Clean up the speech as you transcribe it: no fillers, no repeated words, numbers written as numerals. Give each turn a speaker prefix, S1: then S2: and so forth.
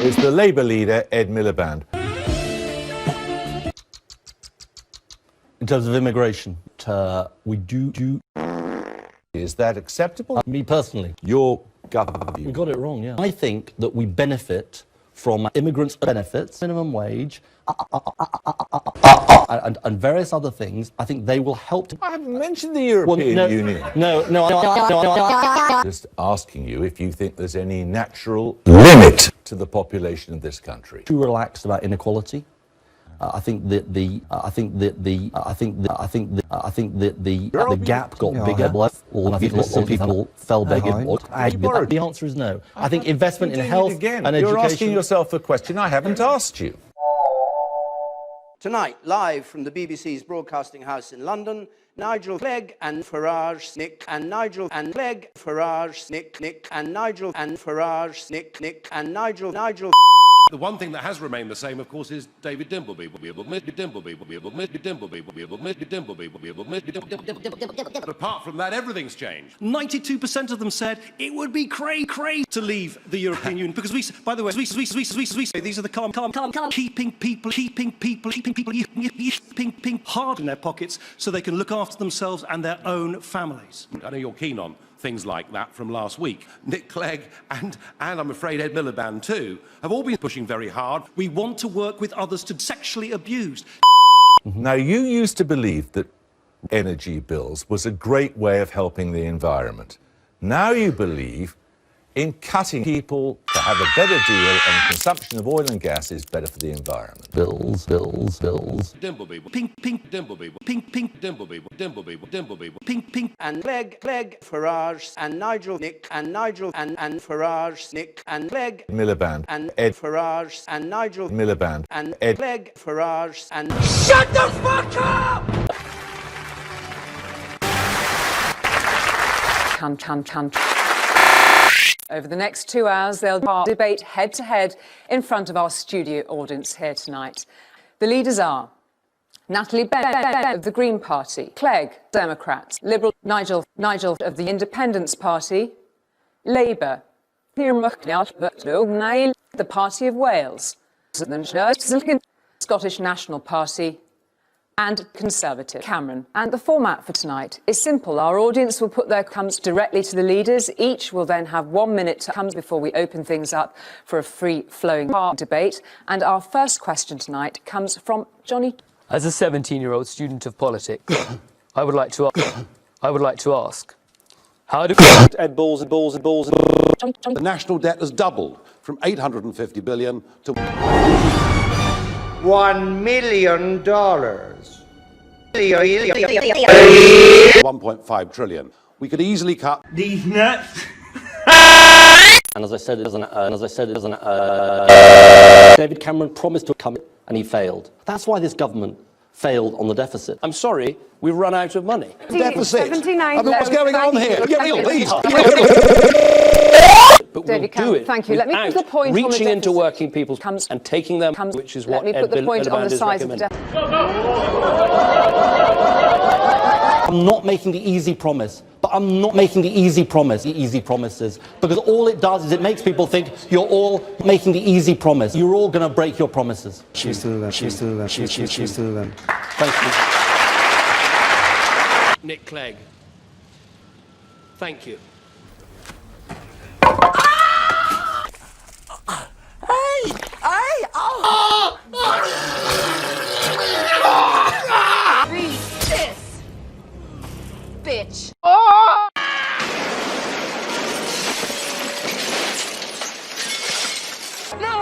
S1: is the Labour leader, Ed Miliband.
S2: In terms of immigration, we do.
S1: Is that acceptable?
S2: Me personally.
S1: Your government.
S2: We got it wrong, yeah. I think that we benefit from immigrants' benefits, minimum wage, and various other things. I think they will help.
S1: I haven't mentioned the European Union.
S2: No.
S1: Just asking you if you think there's any natural limit to the population of this country.
S2: Too relaxed about inequality. I think that the gap got bigger. All people fell behind. The answer is no. I think investment in health and education.
S1: You're asking yourself a question I haven't asked you.
S3: Tonight, live from the BBC's Broadcasting House in London, Nigel Clegg and Farage, Nick and Nigel and Clegg, Farage, Nick and Nigel and Farage, Nick and Nigel.
S4: The one thing that has remained the same, of course, is David Dimbleby. But apart from that, everything's changed.
S5: 92% of them said it would be cray to leave the European Union because these are the calm, keeping people hard in their pockets so they can look after themselves and their own families.
S4: I know you're keen on things like that from last week. Nick Clegg and I'm afraid Ed Miliband too have all been pushing very hard.
S5: We want to work with others to sexually abuse.
S1: Now, you used to believe that energy bills was a great way of helping the environment. Now you believe in cutting people to have a better deal, and consumption of oil and gas is better for the environment.
S2: Bills.
S4: Dimbleby.
S3: Pink, and Clegg, Farage, and Nigel, Nick, and Nigel, and Farage, Nick, and Clegg,
S1: Miliband,
S3: and
S1: Ed
S3: Farage, and Nigel,
S1: Miliband,
S3: and
S1: Ed
S3: Clegg, Farage, and...
S6: Shut the fuck up!
S7: Over the next 2 hours, they'll debate head-to-head in front of our studio audience here tonight. The leaders are Natalie Bennett of the Green Party, Clegg, Democrats, Liberal, Nigel of the Independence Party, Labour, the Party of Wales, Scottish National Party, and Conservative, Cameron. And the format for tonight is simple. Our audience will put their comments directly to the leaders. Each will then have 1 minute to come before we open things up for a free-flowing debate. And our first question tonight comes from Johnny.
S8: As a 17-year-old student of politics, I would like to ask, how do
S9: Ed balls. The national debt has doubled from 850 billion to
S6: $1 million.
S9: 1.5 trillion. We could easily cut
S6: These nuts.
S2: And as I said, David Cameron promised to come and he failed. That's why this government failed on the deficit. I'm sorry, we've run out of money.
S9: deficit. What's going on here? Get real, please.
S2: But
S7: David
S2: we'll do it
S7: thank you. Let me put the point on the
S2: reaching into
S7: deficit.
S2: working people's and taking them, which is what
S7: Let me put the point on the
S2: is
S7: size of the
S2: recommending.
S7: deficit.
S2: I'm not making the easy promise, but I'm not making the easy promises, because all it does is it makes people think you're all making the easy promise. You're all going to break your promises.
S10: She's still there.
S2: Thank you.
S4: Nick Clegg. Thank you.
S7: Read this, bitch.
S6: No!